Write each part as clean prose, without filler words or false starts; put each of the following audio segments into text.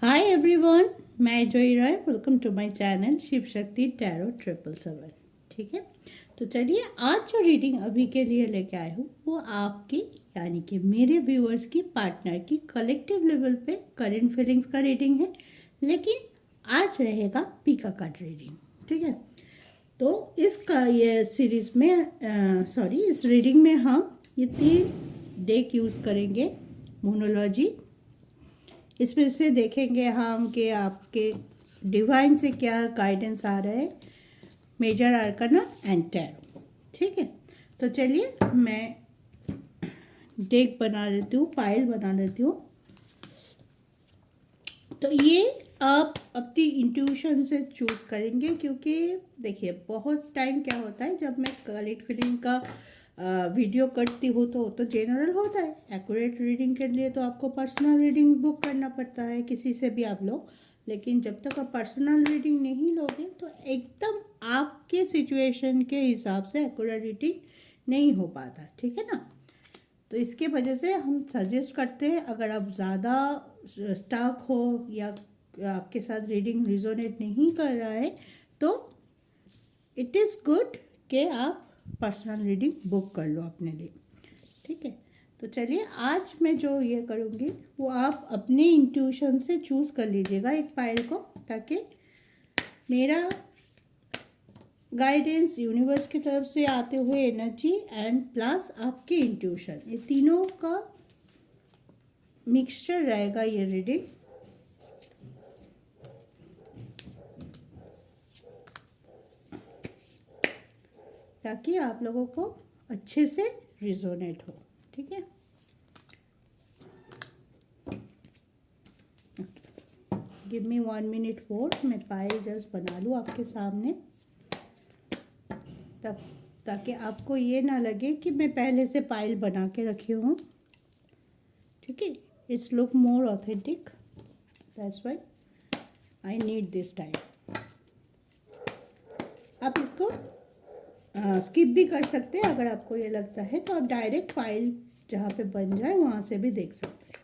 हाय everyone, मैं Joyee Roy. Welcome to my channel Shiv Shakti tarot 777। ठीक है, तो चलिए आज जो रीडिंग अभी के लिए लेके आए हूँ वो आपकी यानी कि मेरे व्यूअर्स की पार्टनर की कलेक्टिव लेवल पे करंट फीलिंग्स का रीडिंग है, लेकिन आज रहेगा पीका कार्ड रीडिंग। ठीक है, तो इसका ये सीरीज में इस रीडिंग में हम ये 3 डेक यूज़ करेंगे। मोनोलॉजी, इसमें से देखेंगे हम कि आपके डिवाइन से क्या गाइडेंस आ रहा है, मेजर आर्काना एंड टैरो। ठीक है, तो चलिए मैं डेक बना लेती हूँ, पाइल बना लेती हूँ। तो ये आप अपनी इंट्यूशन से चूज़ करेंगे, क्योंकि देखिए बहुत टाइम क्या होता है जब मैं कलेक्ट फीलिंग का वीडियो करती हूँ तो जनरल होता है। एक्यूरेट रीडिंग के लिए तो आपको पर्सनल रीडिंग बुक करना पड़ता है, किसी से भी आप लो। लेकिन जब तक आप पर्सनल रीडिंग नहीं लोगे तो एकदम आपके सिचुएशन के हिसाब से एक्यूरेट रीडिंग नहीं हो पाता। ठीक है ना, तो इसके वजह से हम सजेस्ट करते हैं, अगर आप ज़्यादा स्टक हो या आपके साथ रीडिंग रिजोनेट नहीं कर रहा है तो इट इज़ गुड कि आप पर्सनल रीडिंग बुक कर लो अपने लिए। ठीक है, तो चलिए आज मैं जो ये करूँगी वो आप अपने इंट्यूशन से चूज़ कर लीजिएगा एक फाइल को, ताकि मेरा गाइडेंस यूनिवर्स की तरफ से आते हुए एनर्जी एंड प्लस आपके इंट्यूशन, ये तीनों का मिक्सचर रहेगा ये रीडिंग। ताकि आप लोगों को अच्छे से रिजोनेट हो। ठीक है, गिव मी 1 मिनट मोर, मैं पायल जस्ट बना लूँ आपके सामने, तब ताकि आपको ये ना लगे कि मैं पहले से पायल बना के रखी हूँ। ठीक है, it's look more authentic, that's why I need this time. आप इसको स्किप भी कर सकते हैं, अगर आपको ये लगता है तो आप डायरेक्ट फाइल जहाँ पे बन जाए वहाँ से भी देख सकते हैं।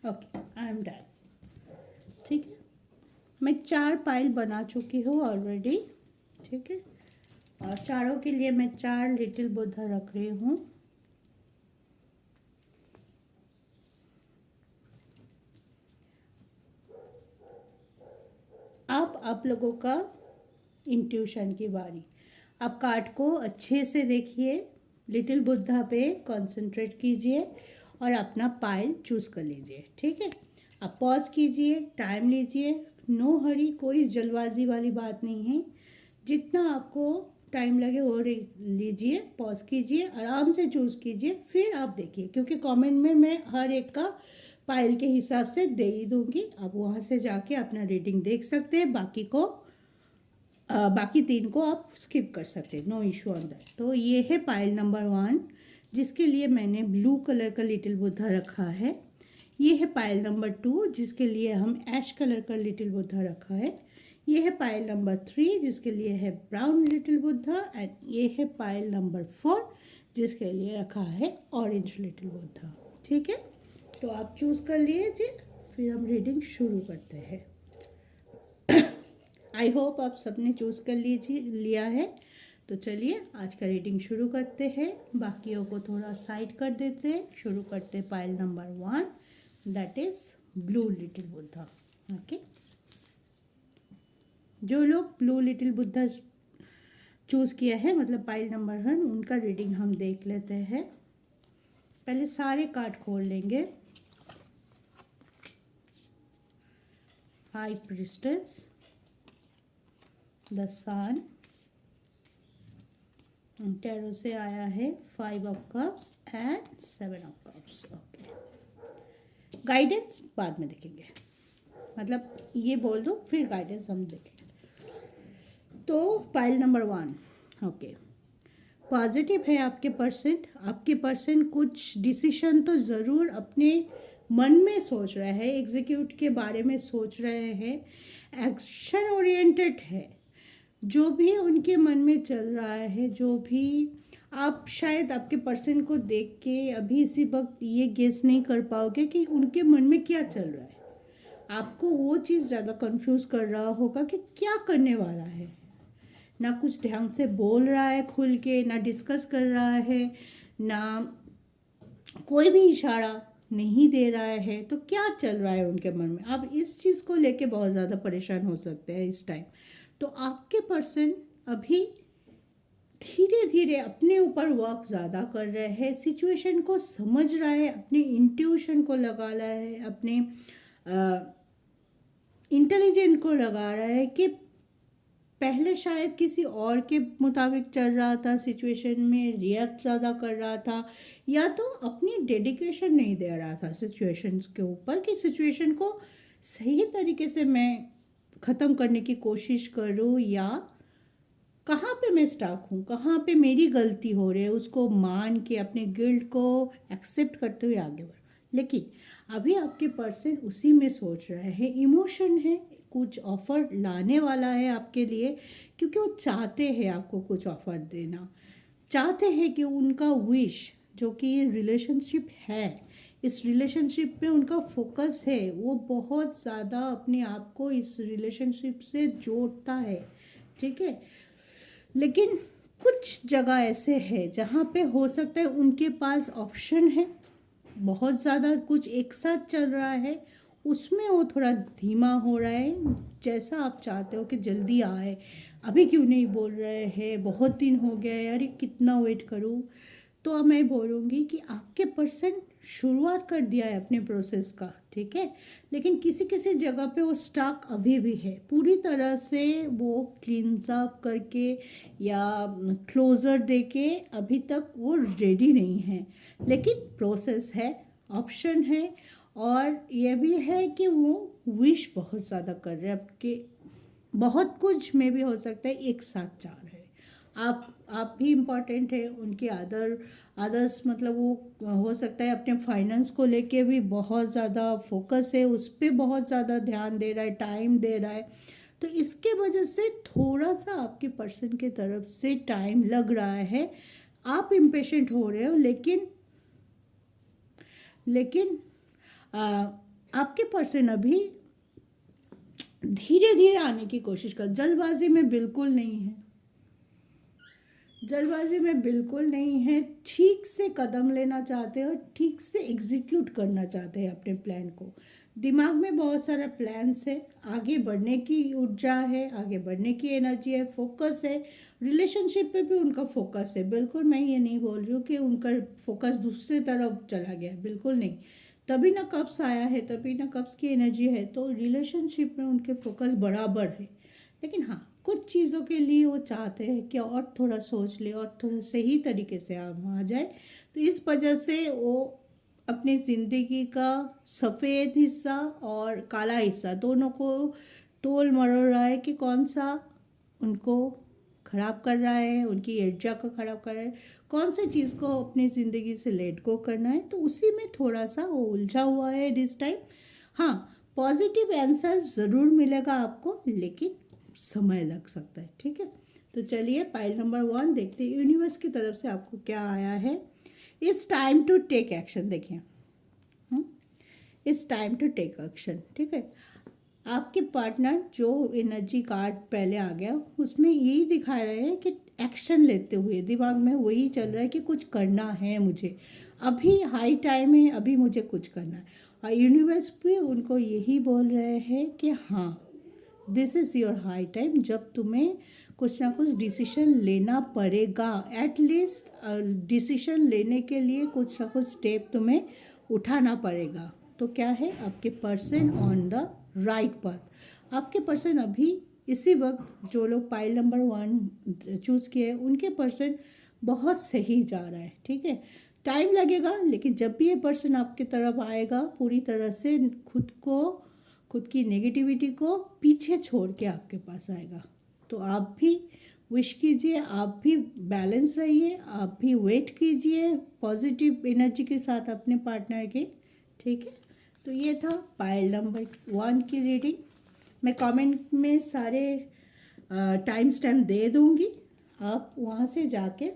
Okay, I am done. ठीक है, मैं 4 पाइल बना चुकी हूँ ऑलरेडी। ठीक है, और चारों के लिए मैं 4 लिटिल बुद्धा रख रही हूँ। अब आप लोगों का इंट्यूशन की बारी। आप कार्ड को अच्छे से देखिए, लिटिल बुद्धा पे कंसंट्रेट कीजिए और अपना पाइल चूज़ कर लीजिए। ठीक है, आप पॉज कीजिए, टाइम लीजिए, नो हरी, कोई जल्दबाजी वाली बात नहीं है। जितना आपको टाइम लगे वो लीजिए, पॉज कीजिए, आराम से चूज़ कीजिए, फिर आप देखिए, क्योंकि कमेंट में मैं हर एक का पाइल के हिसाब से दे ही दूँगी। आप वहाँ से जाके अपना रीडिंग देख सकते हैं, बाकी 3 को आप स्किप कर सकते हैं, नो इशू ऑन दैट। तो ये है पाइल नंबर 1, जिसके लिए मैंने ब्लू कलर का लिटिल बुद्धा रखा है। ये है पाइल नंबर 2, जिसके लिए हम ऐश कलर का लिटिल बुद्धा रखा है। ये है पाइल नंबर 3, जिसके लिए है ब्राउन लिटिल बुद्धा। एंड ये है पाइल नंबर 4, जिसके लिए रखा है ऑरेंज लिटिल बुद्धा। ठीक है, तो आप चूज़ कर लीजिए, फिर हम रीडिंग शुरू करते हैं। आई होप आप सबने चूज़ कर लिया है। तो चलिए आज का रीडिंग शुरू करते हैं, बाकियों को थोड़ा साइड कर देते हैं। शुरू करते हैं pile number 1, that is blue little Buddha. Okay, जो लोग ब्लू लिटिल बुद्धा चूज़ किया है, मतलब पाइल नंबर 1, उनका रीडिंग हम देख लेते हैं। पहले सारे कार्ड खोल लेंगे। High priestess, the sun, tarot से आया है 5 of cups and 7 of cups. Okay, guidance बाद में देखेंगे, मतलब ये बोल दो फिर गाइडेंस हम देखेंगे। तो पाइल नंबर 1, ओके, पॉजिटिव है आपके पर्सन कुछ डिसीशन तो ज़रूर अपने मन में सोच रहा है, एग्जीक्यूट के बारे में सोच रहे हैं, एक्शन ओरिएंटेड है। जो भी उनके मन में चल रहा है, जो भी आप शायद आपके पर्सन को देख के अभी इसी वक्त ये गेस नहीं कर पाओगे कि उनके मन में क्या चल रहा है। आपको वो चीज़ ज़्यादा कंफ्यूज कर रहा होगा कि क्या करने वाला है। ना कुछ ढंग से बोल रहा है खुल के, ना डिस्कस कर रहा है, ना कोई भी इशारा नहीं दे रहा है। तो क्या चल रहा है उनके मन में, आप इस चीज़ को लेके बहुत ज़्यादा परेशान हो सकते हैं इस टाइम। तो आपके पर्सन अभी धीरे धीरे अपने ऊपर वर्क ज़्यादा कर रहे हैं, सिचुएशन को समझ रहा है, अपने इंट्यूशन को लगा रहा है, अपने इंटेलिजेंट को लगा रहा है कि पहले शायद किसी और के मुताबिक चल रहा था, सिचुएशन में रिएक्ट ज़्यादा कर रहा था, या तो अपनी डेडिकेशन नहीं दे रहा था सिचुएशन के ऊपर कि सिचुएशन को सही तरीके से मैं ख़त्म करने की कोशिश करूँ, या कहाँ पे मैं स्टक हूँ, कहाँ पे मेरी गलती हो रही है, उसको मान के अपने गिल्ट को एक्सेप्ट करते हुए आगे बढ़। लेकिन अभी आपके पर्सन उसी में सोच रहे हैं, इमोशन है, कुछ ऑफ़र लाने वाला है आपके लिए, क्योंकि वो चाहते हैं आपको कुछ ऑफ़र देना, चाहते हैं कि उनका विश जो कि ये रिलेशनशिप है, इस रिलेशनशिप में उनका फोकस है, वो बहुत ज़्यादा अपने आप को इस रिलेशनशिप से जोड़ता है, ठीक है। लेकिन कुछ जगह ऐसे है जहाँ पे हो सकता है उनके पास ऑप्शन है, बहुत ज़्यादा कुछ एक साथ चल रहा है, उसमें वो थोड़ा धीमा हो रहा है। जैसा आप चाहते हो कि जल्दी आए, अभी क्यों नहीं बोल रहे हैं, बहुत दिन हो गया है, अरे कितना वेट करूँ। तो अब मैं बोलूँगी कि आपके पर्सन शुरुआत कर दिया है अपने प्रोसेस का, ठीक है। लेकिन किसी किसी जगह पे वो स्टक अभी भी है, पूरी तरह से वो क्लींस अप करके या क्लोज़र देके अभी तक वो रेडी नहीं है। लेकिन प्रोसेस है, ऑप्शन है, और ये भी है कि वो विश बहुत ज़्यादा कर रहे हैं आपके, बहुत कुछ में भी हो सकता है एक साथ चाह रहे हैं। आप भी इम्पॉर्टेंट है उनके, अदर्स मतलब वो हो सकता है अपने फाइनेंस को लेके भी बहुत ज़्यादा फोकस है, उस पर बहुत ज़्यादा ध्यान दे रहा है, टाइम दे रहा है। तो इसके वजह से थोड़ा सा आपके पर्सन के तरफ से टाइम लग रहा है, आप इम्पेशेंट हो रहे हो। लेकिन आपके पर्सन अभी धीरे धीरे आने की कोशिश कर, जल्दबाजी में बिल्कुल नहीं है, जल्दबाजी में बिल्कुल नहीं है, ठीक से कदम लेना चाहते हैं और ठीक से एग्जीक्यूट करना चाहते हैं अपने प्लान को। दिमाग में बहुत सारा प्लान्स है, आगे बढ़ने की ऊर्जा है, आगे बढ़ने की एनर्जी है, फोकस है, रिलेशनशिप पे भी उनका फोकस है। बिल्कुल मैं ये नहीं बोल रही हूँ कि उनका फोकस दूसरी तरफ चला गया, बिल्कुल नहीं। तभी ना कब्स आया है, तभी ना कब्स की एनर्जी है, तो रिलेशनशिप में उनके फोकस बराबर है। लेकिन हाँ, कुछ चीज़ों के लिए वो चाहते हैं कि और थोड़ा सोच ले और थोड़ा सही तरीके से आ जाए। तो इस वजह से वो अपनी ज़िंदगी का सफ़ेद हिस्सा और काला हिस्सा दोनों को तोल मरोड़ रहा है कि कौन सा उनको ख़राब कर रहा है, उनकी ऊर्जा को ख़राब कर रहा है, कौन सी चीज़ को अपनी ज़िंदगी से लेट गो करना है। तो उसी में थोड़ा सा वो उलझा हुआ है दिस टाइम। हाँ, पॉजिटिव आंसर ज़रूर मिलेगा आपको, लेकिन समय लग सकता है, ठीक है। तो चलिए पाइल नंबर 1 देखते हैं यूनिवर्स की तरफ से आपको क्या आया है। It's time to take action, देखिए it's time to take action, ठीक है। आपके पार्टनर जो एनर्जी कार्ड पहले आ गया उसमें यही दिखा रहे हैं कि एक्शन लेते हुए दिमाग में वही चल रहा है कि कुछ करना है मुझे, अभी हाई टाइम है, अभी मुझे कुछ करना है। और यूनिवर्स भी उनको यही बोल रहे हैं कि हाँ, this is your high time, जब तुम्हें कुछ ना कुछ डिसीजन लेना पड़ेगा। एटलीस्ट डिसीजन लेने के लिए कुछ ना कुछ स्टेप तुम्हें उठाना पड़ेगा। तो क्या है, आपके person on the right path. आपके पर्सन अभी इसी वक्त जो लोग पाइल नंबर 1 चूज़ किए उनके पर्सन बहुत सही जा रहा है, ठीक है। टाइम लगेगा, लेकिन जब भी ये पर्सन आपकी तरफ आएगा पूरी तरह से खुद की नेगेटिविटी को पीछे छोड़ के आपके पास आएगा। तो आप भी विश कीजिए, आप भी बैलेंस रहिए, आप भी वेट कीजिए पॉजिटिव एनर्जी के साथ अपने पार्टनर के, ठीक है। तो ये था पाइल नंबर 1 की रीडिंग। मैं कमेंट में सारे टाइम स्टैम्प दे दूँगी, आप वहाँ से जाके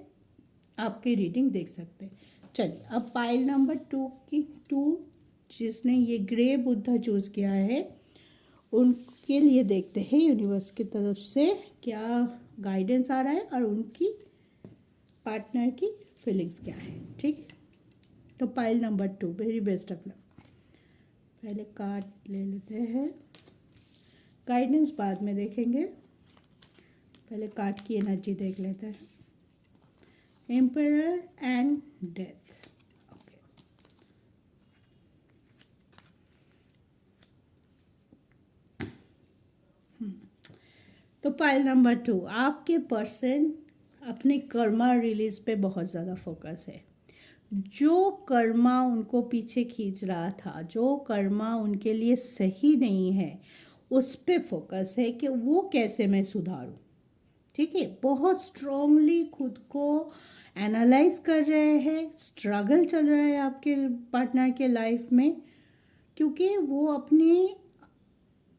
आपकी रीडिंग देख सकते हैं। चलिए अब पाइल नंबर 2 जिसने ये ग्रे बुद्धा चूज़ किया है उनके लिए देखते हैं यूनिवर्स की तरफ से क्या गाइडेंस आ रहा है और उनकी पार्टनर की फीलिंग्स क्या है। ठीक है, तो pile number 2, very best of luck. पहले कार्ड ले लेते हैं, गाइडेंस बाद में देखेंगे, पहले कार्ड की एनर्जी देख लेते हैं। Emperor and death. ओके, तो पाइल नंबर 2, आपके पर्सन अपने कर्मा रिलीज पे बहुत ज़्यादा फोकस है। जो कर्मा उनको पीछे खींच रहा था, जो कर्मा उनके लिए सही नहीं है, उस पे फोकस है कि वो कैसे मैं सुधारूं। ठीक है, बहुत स्ट्रांगली खुद को एनालाइज कर रहे हैं। स्ट्रगल चल रहा है आपके पार्टनर के लाइफ में, क्योंकि वो अपने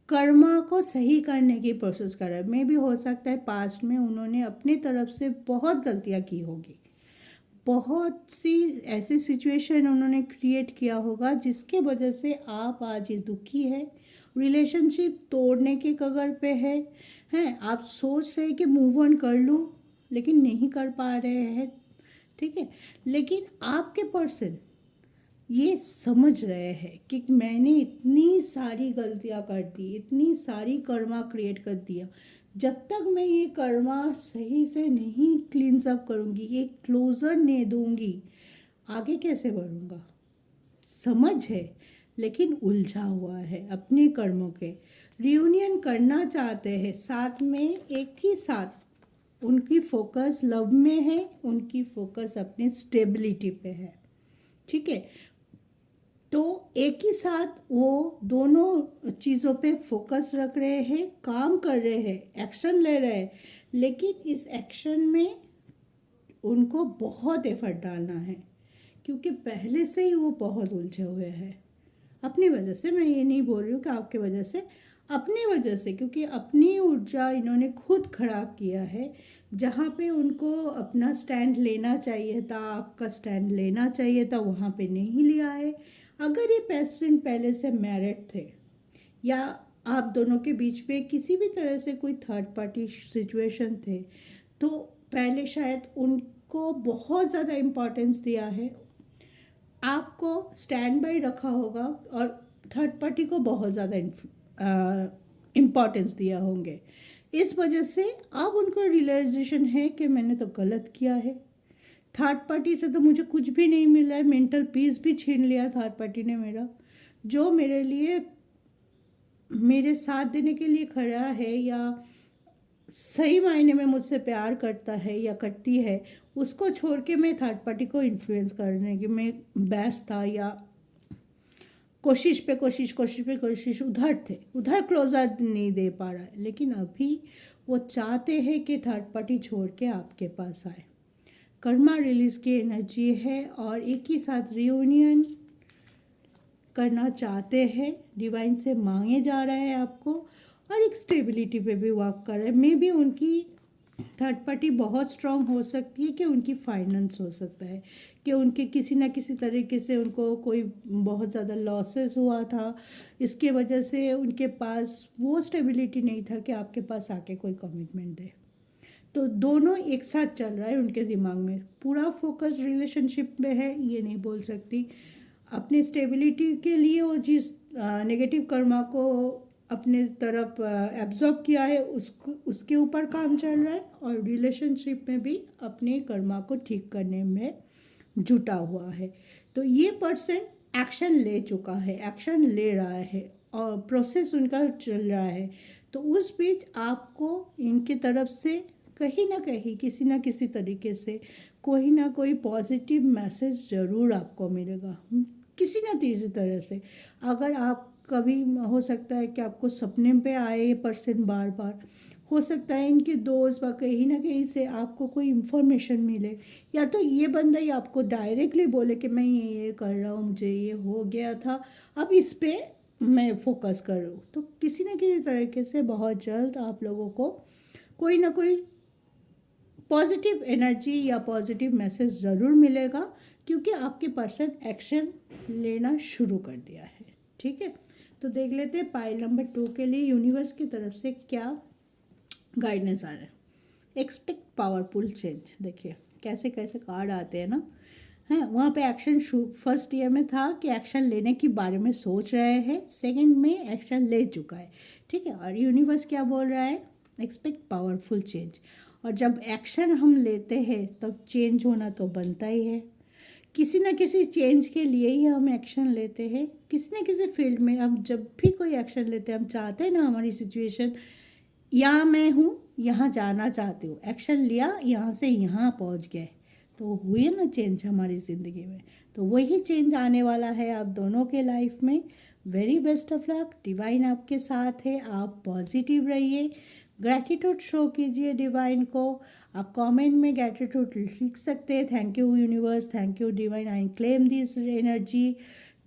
कर्मा को सही करने की प्रोसेस कर रहा है। मे भी हो सकता है पास्ट में उन्होंने अपनी तरफ से बहुत गलतियां की होगी, बहुत सी ऐसी सिचुएशन उन्होंने क्रिएट किया होगा जिसके वजह से आप आज ये दुखी है, रिलेशनशिप तोड़ने के कगार पे हैं आप सोच रहे कि मूव ऑन कर लूँ लेकिन नहीं कर पा रहे हैं। ठीक है, लेकिन आपके पर्सन ये समझ रहे हैं कि मैंने इतनी सारी गलतियां कर दी, इतनी सारी कर्मा क्रिएट कर दिया, जब तक मैं ये कर्मा सही से नहीं क्लींस अप करूँगी, एक क्लोजर नहीं दूंगी, आगे कैसे बढ़ूँगा। समझ है लेकिन उलझा हुआ है अपने कर्मों के। रियूनियन करना चाहते हैं साथ में, एक ही साथ। उनकी फोकस लव में है, उनकी फोकस अपनी स्टेबिलिटी पे है। ठीक है, तो एक ही साथ वो दोनों चीज़ों पे फोकस रख रहे हैं, काम कर रहे हैं, एक्शन ले रहे हैं, लेकिन इस एक्शन में उनको बहुत एफर्ट डालना है क्योंकि पहले से ही वो बहुत उलझे हुए हैं अपनी वजह से। मैं ये नहीं बोल रही हूँ कि आपके वजह से, अपनी वजह से, क्योंकि अपनी ऊर्जा इन्होंने खुद खराब किया है। जहाँ पे उनको अपना स्टैंड लेना चाहिए था, आपका स्टैंड लेना चाहिए था, वहाँ पे नहीं लिया है। अगर ये पेशेंट पहले से मैरिड थे या आप दोनों के बीच में किसी भी तरह से कोई थर्ड पार्टी सिचुएशन थे, तो पहले शायद उनको बहुत ज़्यादा इम्पोर्टेंस दिया है, आपको स्टैंड बाय रखा होगा और थर्ड पार्टी को बहुत ज़्यादा इम्पोर्टेंस दिया होंगे। इस वजह से अब उनको रियलाइजेशन है कि मैंने तो गलत किया है। थर्ड पार्टी से तो मुझे कुछ भी नहीं मिला है, मेंटल पीस भी छीन लिया थर्ड पार्टी ने मेरा। जो मेरे लिए मेरे साथ देने के लिए खड़ा है या सही मायने में मुझसे प्यार करता है या करती है, उसको छोड़ के मैं थर्ड पार्टी को इन्फ्लुएंस करने की मैं बैस था, या कोशिश पे कोशिश उधर थे, उधर क्लोजर नहीं दे पा रहा है। लेकिन अभी वो चाहते हैं कि थर्ड पार्टी छोड़ के आपके पास आए। कर्मा रिलीज की एनर्जी है और एक ही साथ रियूनियन करना चाहते हैं, डिवाइन से मांगे जा रहा है आपको, और एक स्टेबिलिटी पे भी वर्क कर रहे हैं। मे भी उनकी थर्ड पार्टी बहुत स्ट्रांग हो सकती है कि उनकी फाइनेंस हो सकता है कि उनके किसी ना किसी तरीके से उनको कोई बहुत ज़्यादा लॉसेस हुआ था, इसके वजह से उनके पास वो स्टेबिलिटी नहीं था कि आपके पास आके कोई कमिटमेंट दे। तो दोनों एक साथ चल रहा है उनके दिमाग में, पूरा फोकस रिलेशनशिप में है ये नहीं बोल सकती। अपनी स्टेबिलिटी के लिए वो जिस नेगेटिव कर्मा को अपने तरफ एब्जॉर्ब किया है उसको, उसके ऊपर काम चल रहा है, और रिलेशनशिप में भी अपने कर्मा को ठीक करने में जुटा हुआ है। तो ये पर्सन एक्शन ले चुका है, एक्शन ले रहा है और प्रोसेस उनका चल रहा है। तो उस बीच आपको इनकी तरफ से कहीं ना कहीं किसी ना किसी तरीके से कोई ना कोई पॉजिटिव मैसेज ज़रूर आपको मिलेगा किसी ना किसी तरह से। अगर आप कभी हो सकता है कि आपको सपने पे आए ये पर्सन बार बार, हो सकता है इनके दोस्त व कहीं ना कहीं से आपको कोई इन्फॉर्मेशन मिले, या तो ये बंदा ही आपको डायरेक्टली बोले कि मैं ये कर रहा हूँ, मुझे ये हो गया था, अब इस पे मैं फोकस करूँ। तो किसी न किसी तरीके से बहुत जल्द आप लोगों को कोई ना कोई पॉजिटिव एनर्जी या पॉजिटिव मैसेज ज़रूर मिलेगा, क्योंकि आपके पर्सन एक्शन लेना शुरू कर दिया है। ठीक है, तो देख लेते हैं पाइल नंबर 2 के लिए यूनिवर्स की तरफ से क्या गाइडेंस आ रहा है। Expect powerful change. देखिए कैसे कैसे कार्ड आते हैं ना, हैं वहाँ पे एक्शन फर्स्ट ईयर में था कि एक्शन लेने के बारे में सोच रहे हैं, सेकंड में एक्शन ले चुका है। ठीक है, और यूनिवर्स क्या बोल रहा है, एक्सपेक्ट पावरफुल चेंज। और जब एक्शन हम लेते हैं तब चेंज होना तो बनता ही है। किसी न किसी चेंज के लिए ही हम एक्शन लेते हैं, किसी न किसी फील्ड में हम जब भी कोई एक्शन लेते हैं, हम चाहते हैं ना हमारी सिचुएशन, यहाँ मैं हूँ, यहाँ जाना चाहती हूँ, एक्शन लिया, यहाँ से यहाँ पहुँच गए, तो हुई ना चेंज हमारी ज़िंदगी में। तो वही चेंज आने वाला है आप दोनों के लाइफ में। Very best of luck, divine आपके साथ है, आप पॉजिटिव रहिए, ग्रैटिट्यूड शो कीजिए डिवाइन को। आप कमेंट में ग्रैटिट्यूड लिख सकते हैं, thank you universe, thank you divine, I claim this energy,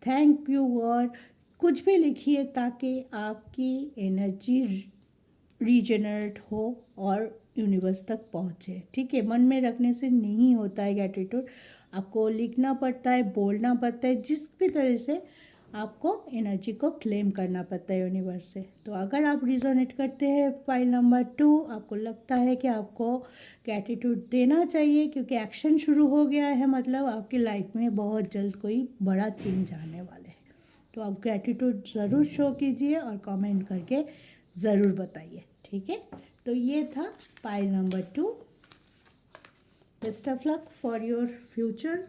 thank you God, कुछ भी लिखिए ताकि आपकी एनर्जी रीजनरेट हो और यूनिवर्स तक पहुँचे। ठीक है, मन में रखने से नहीं होता है ग्रैटिट्यूड, आपको लिखना पड़ता है, बोलना पड़ता है, जिस भी तरह से आपको एनर्जी को क्लेम करना पड़ता है यूनिवर्स से। तो अगर आप रिजोनेट करते हैं फाइल नंबर 2, आपको लगता है कि आपको ग्रैटिट्यूड देना चाहिए क्योंकि एक्शन शुरू हो गया है, मतलब आपकी लाइफ में बहुत जल्द कोई बड़ा चेंज आने वाला है, तो आप ग्रैटिट्यूड ज़रूर शो कीजिए और कमेंट करके ज़रूर बताइए। ठीक है, तो ये था pile number 2। Best of luck for your future.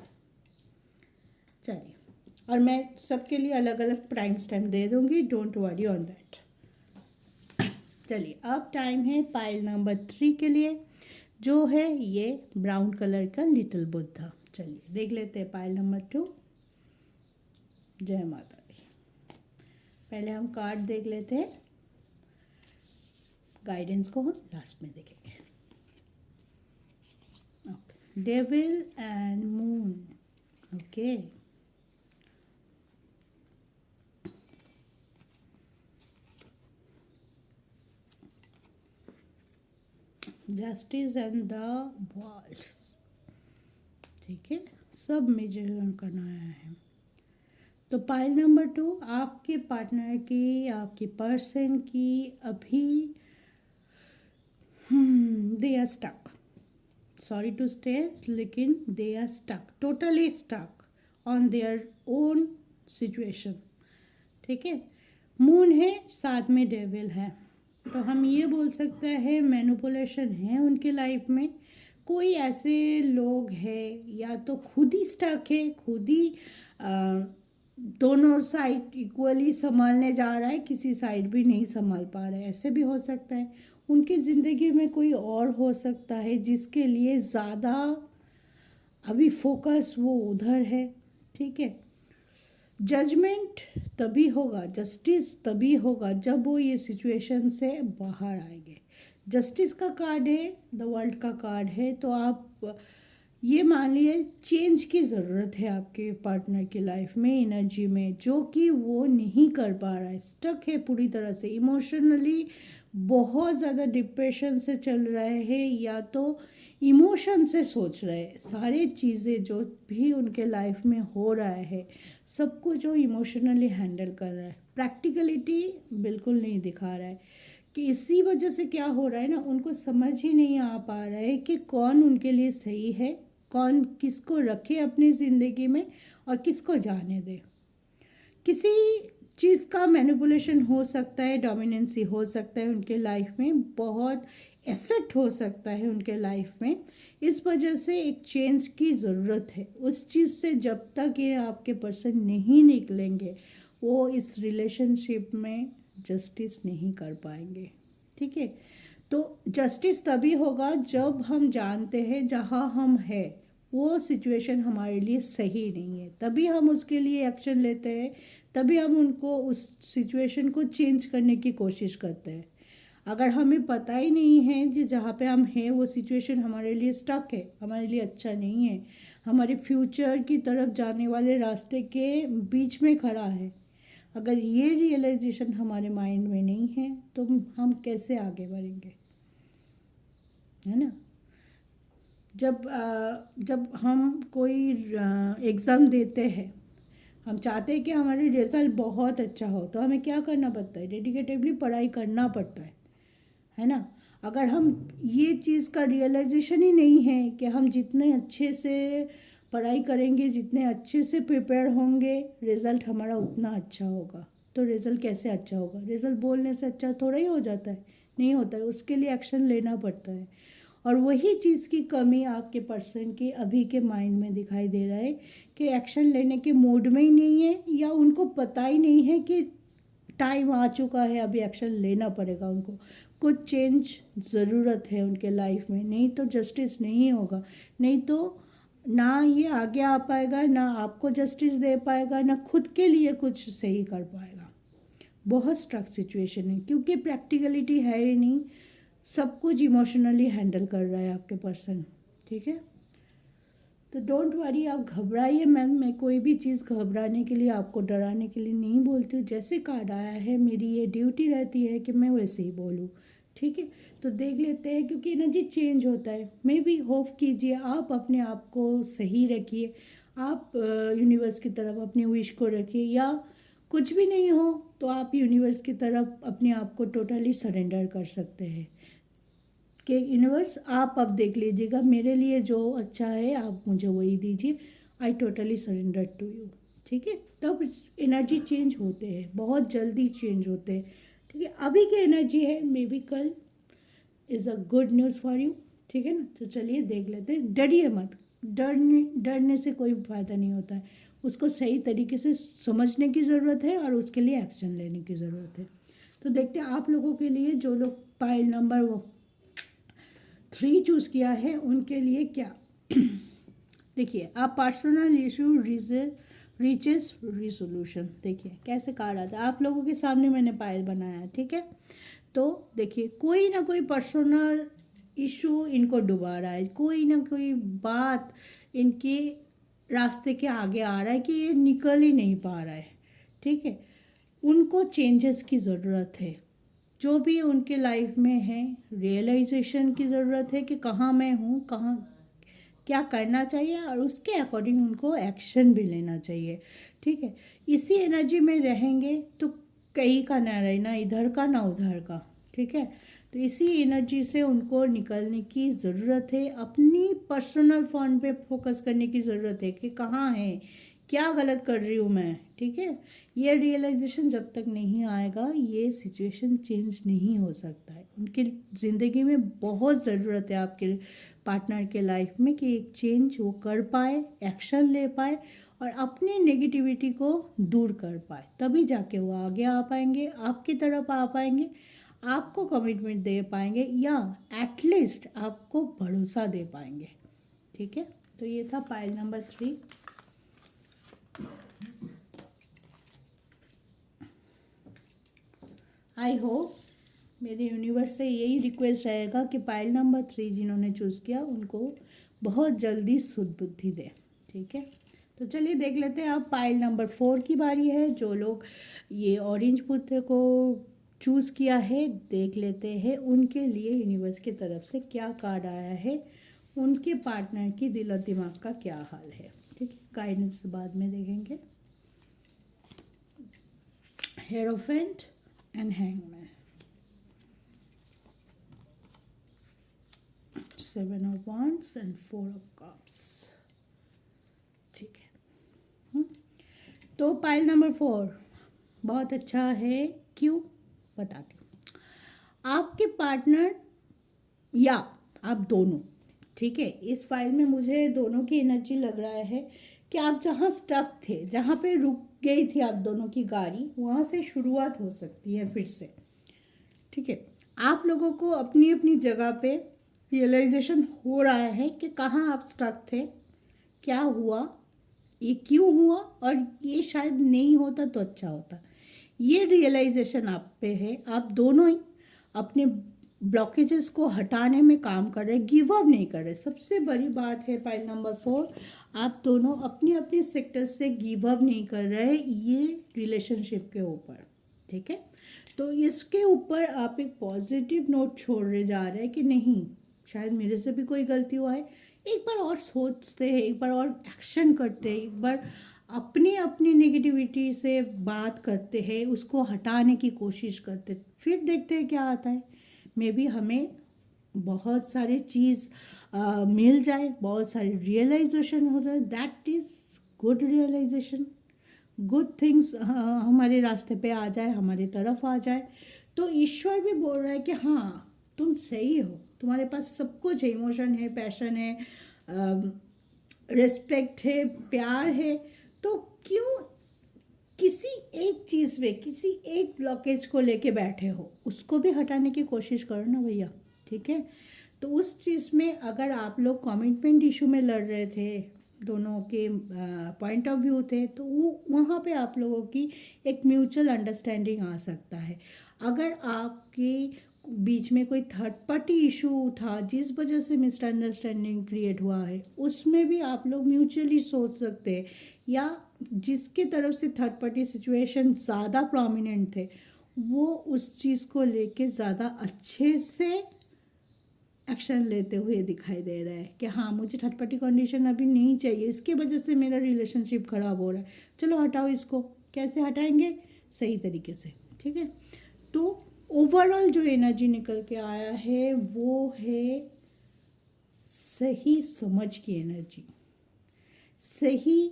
चलिए, और मैं सबके लिए अलग अलग प्राइम टाइम दे दूँगी, डोंट वरी ऑन दैट। चलिए, अब टाइम है पाइल नंबर 3 के लिए, जो है ये ब्राउन कलर का लिटिल बुद्धा। चलिए देख लेते हैं पाइल नंबर 2। जय माता दी। पहले हम कार्ड देख लेते हैं, गाइडेंस को हम लास्ट में देखेंगे। Okay, devil and moon. Okay, justice and the worlds. ठीक है, सब मेजर करना है। तो पाइल नंबर 2 आपके पार्टनर की, आपके पर्सन की अभी they are stuck, sorry to stay, लेकिन they are stuck, totally stuck on their own situation. ठीक है, मून है, साथ में डेविल है, तो हम ये बोल सकते हैं मैनिपुलेशन है उनके लाइफ में। कोई ऐसे लोग हैं या तो खुद ही स्टक है, खुद ही दोनों साइड इक्वली संभालने जा रहा है, किसी साइड भी नहीं संभाल पा रहा है, ऐसे भी हो सकता है। उनकी ज़िंदगी में कोई और हो सकता है जिसके लिए ज़्यादा अभी फोकस वो उधर है। ठीक है, जजमेंट तभी होगा, जस्टिस तभी होगा जब वो ये सिचुएशन से बाहर आएंगे। जस्टिस का कार्ड है, द वर्ल्ड का कार्ड है, तो आप ये मान लिए चेंज की ज़रूरत है आपके पार्टनर की लाइफ में, एनर्जी में, जो कि वो नहीं कर पा रहा है, स्टक है पूरी तरह से, इमोशनली बहुत ज़्यादा डिप्रेशन से चल रहे हैं, या तो इमोशन से सोच रहे हैं सारे चीज़ें जो भी उनके लाइफ में हो रहा है, सब कुछ जो इमोशनली हैंडल कर रहा है, प्रैक्टिकलिटी बिल्कुल नहीं दिखा रहा है। कि इसी वजह से क्या हो रहा है ना, उनको समझ ही नहीं आ पा रहा है कि कौन उनके लिए सही है, कौन किसको रखे अपनी ज़िंदगी में और किसको जाने दे। किसी चीज़ का मैनिपुलेशन हो सकता है, डोमिनेंसी हो सकता है उनके लाइफ में, बहुत इफ़ेक्ट हो सकता है उनके लाइफ में। इस वजह से एक चेंज की ज़रूरत है। उस चीज़ से जब तक ये आपके पर्सन नहीं निकलेंगे, वो इस रिलेशनशिप में जस्टिस नहीं कर पाएंगे। ठीक है, तो जस्टिस तभी होगा जब हम जानते हैं जहाँ हम हैं वो सिचुएशन हमारे लिए सही नहीं है, तभी हम उसके लिए एक्शन लेते हैं, तभी हम उनको उस सिचुएशन को चेंज करने की कोशिश करते हैं। अगर हमें पता ही नहीं है कि जहाँ पे हम हैं वो सिचुएशन हमारे लिए स्टक है, हमारे लिए अच्छा नहीं है, हमारे फ्यूचर की तरफ जाने वाले रास्ते के बीच में खड़ा है, अगर ये रियलाइजेशन हमारे माइंड में नहीं है तो हम कैसे आगे बढ़ेंगे, है ना। जब हम कोई एग्ज़ाम देते हैं, हम चाहते हैं कि हमारी रिज़ल्ट बहुत अच्छा हो, तो हमें क्या करना पड़ता है, डेडिकेटिवली पढ़ाई करना पड़ता है ना। अगर हम ये चीज़ का रियलाइजेशन ही नहीं है कि हम जितने अच्छे से पढ़ाई करेंगे, जितने अच्छे से प्रिपेयर होंगे, रिज़ल्ट हमारा उतना अच्छा होगा। तो रिज़ल्ट कैसे अच्छा होगा, रिज़ल्ट बोलने से अच्छा थोड़ा ही हो जाता है, नहीं होता है, उसके लिए एक्शन लेना पड़ता है। और वही चीज़ की कमी आपके पर्सन के अभी के माइंड में दिखाई दे रहा है कि एक्शन लेने के मूड में ही नहीं है, या उनको पता ही नहीं है कि टाइम आ चुका है, अभी एक्शन लेना पड़ेगा उनको, कुछ चेंज ज़रूरत है उनके लाइफ में, नहीं तो जस्टिस नहीं होगा, नहीं तो ना ये आगे आ पाएगा, ना आपको जस्टिस दे पाएगा, ना खुद के लिए कुछ सही कर पाएगा। बहुत स्ट्रक सिचुएशन है, क्योंकि प्रैक्टिकलिटी है ही नहीं, सब कुछ इमोशनली हैंडल कर रहा है आपके पर्सन, ठीक है। तो डोंट वरी, आप घबराइए। मैं कोई भी चीज़ घबराने के लिए, आपको डराने के लिए नहीं बोलती हूँ। जैसे कार्ड आया है, मेरी ये ड्यूटी रहती है कि मैं वैसे ही बोलूँ, ठीक है। तो देख लेते हैं, क्योंकि एनर्जी चेंज होता है। मे बी होप कीजिए, आप अपने आप को सही रखिए, आप यूनिवर्स की तरफ अपनी विश को रखिए, या कुछ भी नहीं हो तो आप यूनिवर्स की तरफ अपने आप को टोटली सरेंडर कर सकते हैं कि यूनिवर्स आप अब देख लीजिएगा, मेरे लिए जो अच्छा है आप मुझे वही दीजिए, I totally surrender to you, ठीक है। तब एनर्जी चेंज होते हैं, बहुत जल्दी चेंज होते हैं, ठीक है। अभी की एनर्जी है, मे बी कल is a good news for you, ठीक है ना। तो चलिए देख लेते हैं। डरिए मत, डरने से कोई फ़ायदा नहीं होता है, उसको सही तरीके से समझने की ज़रूरत है और उसके लिए एक्शन लेने की ज़रूरत है। तो देखते हैं आप लोगों के लिए, जो लोग पाइल नंबर 3 चूज़ किया है उनके लिए क्या। देखिए, आप पर्सनल इशू रीचेस रिसोल्यूशन, देखिए कैसे कार्ड आता है। आप लोगों के सामने मैंने पायल बनाया है, ठीक है। तो देखिए, कोई ना कोई पर्सनल इशू इनको डुबा रहा है, कोई ना कोई बात इनके रास्ते के आगे आ रहा है कि ये निकल ही नहीं पा रहा है, ठीक है। उनको चेंजेस की ज़रूरत है, जो भी उनके लाइफ में है, रियलाइजेशन की ज़रूरत है कि कहाँ मैं हूँ, कहाँ क्या करना चाहिए, और उसके अकॉर्डिंग उनको एक्शन भी लेना चाहिए, ठीक है। इसी एनर्जी में रहेंगे तो कहीं का ना रहना, इधर का ना उधर का, ठीक है। तो इसी एनर्जी से उनको निकलने की ज़रूरत है, अपनी पर्सनल फंड पे फोकस करने की ज़रूरत है कि कहाँ है, क्या गलत कर रही हूँ मैं, ठीक है। ये रियलाइजेशन जब तक नहीं आएगा, ये सिचुएशन चेंज नहीं हो सकता है। उनकी ज़िंदगी में बहुत ज़रूरत है आपके पार्टनर के लाइफ में कि एक चेंज वो कर पाए, एक्शन ले पाए और अपनी नेगेटिविटी को दूर कर पाए, तभी जाके वो आगे आ पाएंगे, आपकी तरफ आ पाएंगे, आपको कमिटमेंट दे पाएंगे, या एटलीस्ट आपको भरोसा दे पाएंगे, ठीक है। तो ये था पाइल नंबर 3। आई होप, मेरे यूनिवर्स से यही रिक्वेस्ट रहेगा कि पाइल नंबर 3 जिन्होंने चूज़ किया उनको बहुत जल्दी शुद्ध बुद्धि दे, ठीक है। तो चलिए देख लेते हैं। अब पाइल नंबर 4 की बारी है। जो लोग ये ऑरेंज पुत्र को चूज़ किया है, देख लेते हैं उनके लिए यूनिवर्स की तरफ से क्या कार्ड आया है, उनके पार्टनर की दिल और दिमाग का क्या हाल है, ठीक है। गाइडेंस बाद में देखेंगे। Hierophant and hangman, 7 of Wands and 4 of Cups, ठीक है। तो पाइल नंबर 4 बहुत अच्छा है, क्यों बताती हूँ। आपके पार्टनर या आप दोनों, ठीक है, इस फाइल में मुझे दोनों की एनर्जी लग रहा है कि आप जहाँ स्टक थे, जहाँ पे रुक गई थी आप दोनों की गाड़ी, वहाँ से शुरुआत हो सकती है फिर से, ठीक है। आप लोगों को अपनी अपनी जगह पे रियलाइजेशन हो रहा है कि कहाँ आप स्टक थे, क्या हुआ, ये क्यों हुआ, और ये शायद नहीं होता तो अच्छा होता। ये रियलाइजेशन आप पे है, आप दोनों ही अपने ब्लॉकेजेस को हटाने में काम कर रहे, गिव अप नहीं कर रहे। सबसे बड़ी बात है पॉइंट नंबर 4, आप दोनों अपने अपने सेक्टर से गिव अप नहीं कर रहे ये रिलेशनशिप के ऊपर, ठीक है। तो इसके ऊपर आप एक पॉजिटिव नोट छोड़ने जा रहे हैं कि नहीं, शायद मेरे से भी कोई गलती हुआ है, एक बार और सोचते हैं, एक बार और एक्शन करते हैं, एक बार अपनी अपनी नेगेटिविटी से बात करते हैं, उसको हटाने की कोशिश करते, फिर देखते हैं क्या आता है। मे बी हमें बहुत सारी चीज़ मिल जाए, बहुत सारी रियलाइजेशन हो जाए, that is good realization, good things हमारे रास्ते पे आ जाए, हमारी तरफ आ जाए। तो ईश्वर भी बोल रहा है कि हाँ तुम सही हो, तुम्हारे पास सब कुछ है, इमोशन है, पैशन है, रिस्पेक्ट है, प्यार है, तो क्यों किसी एक चीज़ में, किसी एक ब्लॉकेज को लेके बैठे हो, उसको भी हटाने की कोशिश करो ना भैया, ठीक है। तो उस चीज़ में अगर आप लोग कमिटमेंट इशू में लड़ रहे थे, दोनों के पॉइंट ऑफ व्यू थे, तो वो वहाँ पे आप लोगों की एक म्यूचुअल अंडरस्टैंडिंग आ सकता है। अगर आपके बीच में कोई थर्ड पार्टी इशू था जिस वजह से मिसअंडरस्टैंडिंग क्रिएट हुआ है, उसमें भी आप लोग म्यूचुअली सोच सकते हैं, या जिसके तरफ से थर्ड पार्टी सिचुएशन ज़्यादा प्रोमिनेंट थे वो उस चीज़ को लेके ज़्यादा अच्छे से एक्शन लेते हुए दिखाई दे रहा है कि हाँ मुझे थर्ड पार्टी कंडीशन अभी नहीं चाहिए, इसके वजह से मेरा रिलेशनशिप ख़राब हो रहा है, चलो हटाओ इसको। कैसे हटाएंगे? सही तरीके से, ठीक है। तो ओवरऑल जो एनर्जी निकल के आया है वो है सही समझ की एनर्जी, सही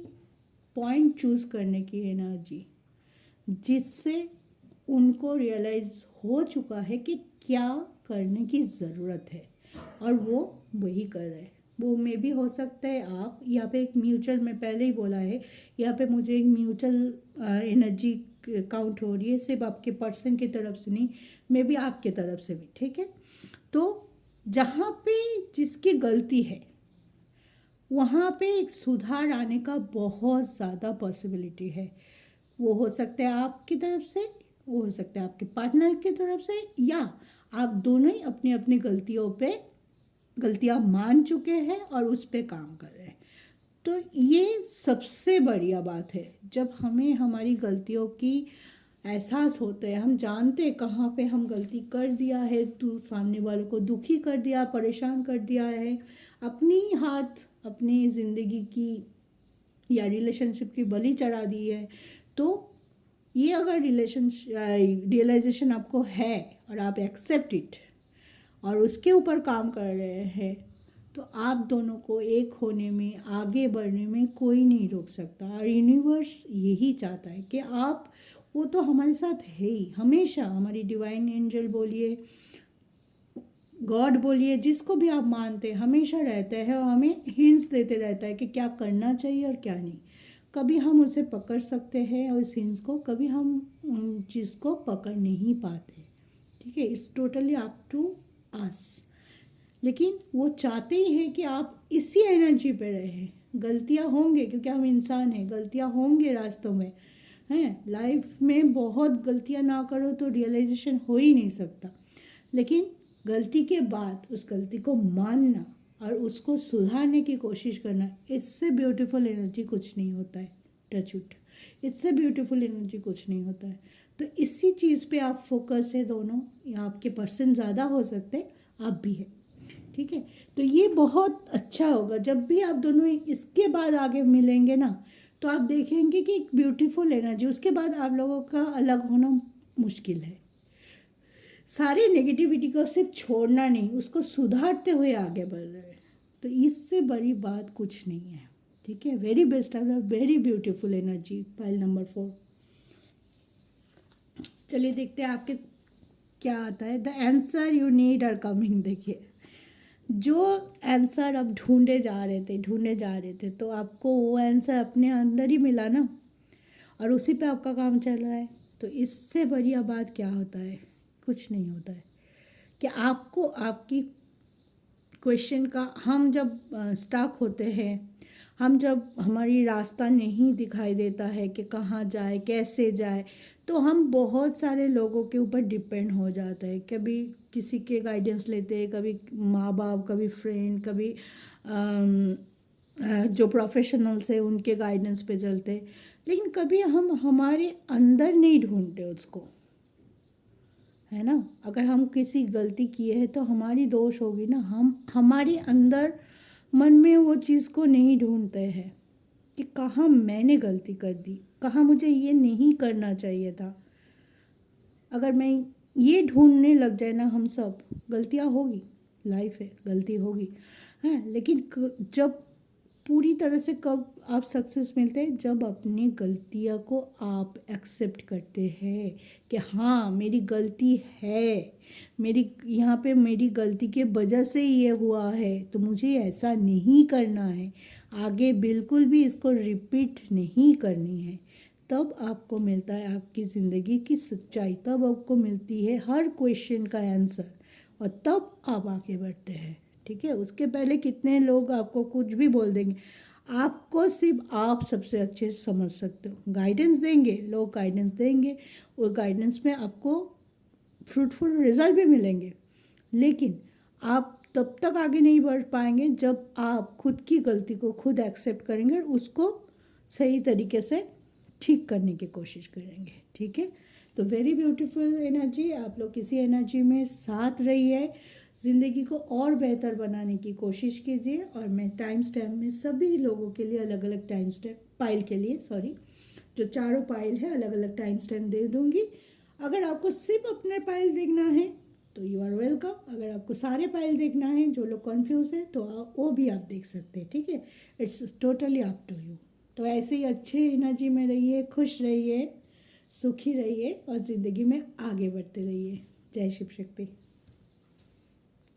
पॉइंट चूज़ करने की एनर्जी, जिससे उनको रियलाइज़ हो चुका है कि क्या करने की ज़रूरत है और वो वही कर रहे हैं। वो में भी हो सकता है आप यहाँ पे एक म्यूचुअल, मैं पहले ही बोला है, यहाँ पे मुझे एक म्यूचुअल एनर्जी काउंट हो रही है, सिर्फ आपके पर्सन की तरफ से नहीं, मे बी आपके तरफ से भी, ठीक है। तो जहाँ पे जिसकी गलती है वहाँ पे एक सुधार आने का बहुत ज़्यादा पॉसिबिलिटी है। वो हो सकता है आपकी तरफ से, वो हो सकता है आपके पार्टनर की तरफ से, या आप दोनों ही अपनी अपनी गलतियों पे गलतियाँ मान चुके हैं और उस पे काम कर रहे हैं। तो ये सबसे बढ़िया बात है, जब हमें हमारी गलतियों की एहसास होता है, हम जानते हैं कहाँ पे हम गलती कर दिया है, तो सामने वालों को दुखी कर दिया, परेशान कर दिया है, अपनी हाथ अपनी ज़िंदगी की या रिलेशनशिप की बलि चढ़ा दी है। तो ये अगर रियलाइजेशन आपको है और आप एक्सेप्ट इट और उसके ऊपर काम कर रहे हैं, तो आप दोनों को एक होने में, आगे बढ़ने में कोई नहीं रोक सकता। और यूनिवर्स यही चाहता है कि आप, वो तो हमारे साथ है ही हमेशा, हमारी डिवाइन एंजल बोलिए, गॉड बोलिए, जिसको भी आप मानते हैं, हमेशा रहता है और हमें हिंट्स देते रहता है कि क्या करना चाहिए और क्या नहीं। कभी हम उसे पकड़ सकते हैं और इस हिंट्स को, कभी हम उन चीज़ को पकड़ नहीं पाते, ठीक है। It's totally up to us. लेकिन वो चाहते ही हैं कि आप इसी एनर्जी पे रहें। गलतियाँ होंगे क्योंकि हम इंसान हैं, गलतियाँ होंगे रास्तों में, हैं लाइफ में, बहुत गलतियाँ ना करो तो रियलाइजेशन हो ही नहीं सकता। लेकिन गलती के बाद उस गलती को मानना और उसको सुधारने की कोशिश करना, इससे ब्यूटीफुल एनर्जी कुछ नहीं होता है। टच वुड, इससे ब्यूटीफुल एनर्जी कुछ नहीं होता है। तो इसी चीज़ पे आप फोकस है दोनों, या आपके पर्सन ज़्यादा हो सकते हैं, आप भी है, ठीक है। तो ये बहुत अच्छा होगा जब भी आप दोनों इसके बाद आगे मिलेंगे ना, तो आप देखेंगे कि एक ब्यूटीफुल एनर्जी, उसके बाद आप लोगों का अलग होना मुश्किल है। सारी नेगेटिविटी को सिर्फ छोड़ना नहीं, उसको सुधारते हुए आगे बढ़ रहे हैं, तो इससे बड़ी बात कुछ नहीं है, ठीक है। Very best, very beautiful energy, pile number 4। चलिए देखते हैं आपके क्या आता है। The answer you need are coming. देखिए जो आंसर आप ढूंढे जा रहे थे, तो आपको वो आंसर अपने अंदर ही मिला ना, और उसी पे आपका काम चल रहा है। तो इससे बढ़िया बात क्या होता है? कुछ नहीं होता है कि आपको आपकी क्वेश्चन का, हम जब स्टक होते हैं, हम जब हमारी रास्ता नहीं दिखाई देता है कि कहाँ जाए कैसे जाए, तो हम बहुत सारे लोगों के ऊपर डिपेंड हो जाते हैं। कभी किसी के गाइडेंस लेते हैं, कभी माँ बाप, कभी फ्रेंड, कभी जो प्रोफेशनल्स है उनके गाइडेंस पे चलते हैं। लेकिन कभी हम हमारे अंदर नहीं ढूंढते उसको, है ना। अगर हम किसी गलती किए हैं तो हमारी दोष होगी ना, हम हमारे अंदर मन में वो चीज़ को नहीं ढूंढते हैं कि कहाँ मैंने गलती कर दी, कहाँ मुझे ये नहीं करना चाहिए था। अगर मैं ये ढूंढने लग जाए ना, हम सब, गलतियाँ होगी, लाइफ है, गलती होगी, हैं। लेकिन जब पूरी तरह से कब आप सक्सेस मिलते हैं, जब अपनी गलतियों को आप एक्सेप्ट करते हैं कि हाँ मेरी गलती है, मेरी यहाँ पे मेरी गलती के वजह से ये हुआ है, तो मुझे ऐसा नहीं करना है, आगे बिल्कुल भी इसको रिपीट नहीं करनी है। तब आपको मिलता है आपकी ज़िंदगी की सच्चाई, तब आपको मिलती है हर क्वेश्चन का आंसर, और तब आप आगे बढ़ते हैं। ठीक है, उसके पहले कितने लोग आपको कुछ भी बोल देंगे, आपको सिर्फ आप सबसे अच्छे से समझ सकते हो। गाइडेंस देंगे लोग, गाइडेंस देंगे, और गाइडेंस में आपको फ्रूटफुल रिजल्ट भी मिलेंगे, लेकिन आप तब तक आगे नहीं बढ़ पाएंगे जब आप खुद की गलती को खुद एक्सेप्ट करेंगे और उसको सही तरीके से ठीक करने की कोशिश करेंगे। ठीक है, तो वेरी ब्यूटीफुल एनर्जी, आप लोग इसी एनर्जी में साथ रहिए, ज़िंदगी को और बेहतर बनाने की कोशिश कीजिए। और मैं टाइम स्टैम्प में सभी लोगों के लिए अलग अलग टाइम स्टैम्प, पाइल के लिए सॉरी, जो चारों पाइल है अलग अलग टाइम स्टैम्प दे दूँगी। अगर आपको सिर्फ अपने पाइल देखना है तो यू आर वेलकम, अगर आपको सारे पाइल देखना है, जो लोग कन्फ्यूज़ है तो वो भी आप देख सकते हैं। ठीक है, it's totally up to you. तो ऐसे ही अच्छे एनर्जी में रहिए, खुश रहिए, सुखी रहिए और ज़िंदगी में आगे बढ़ते रहिए। जय शिव शक्ति।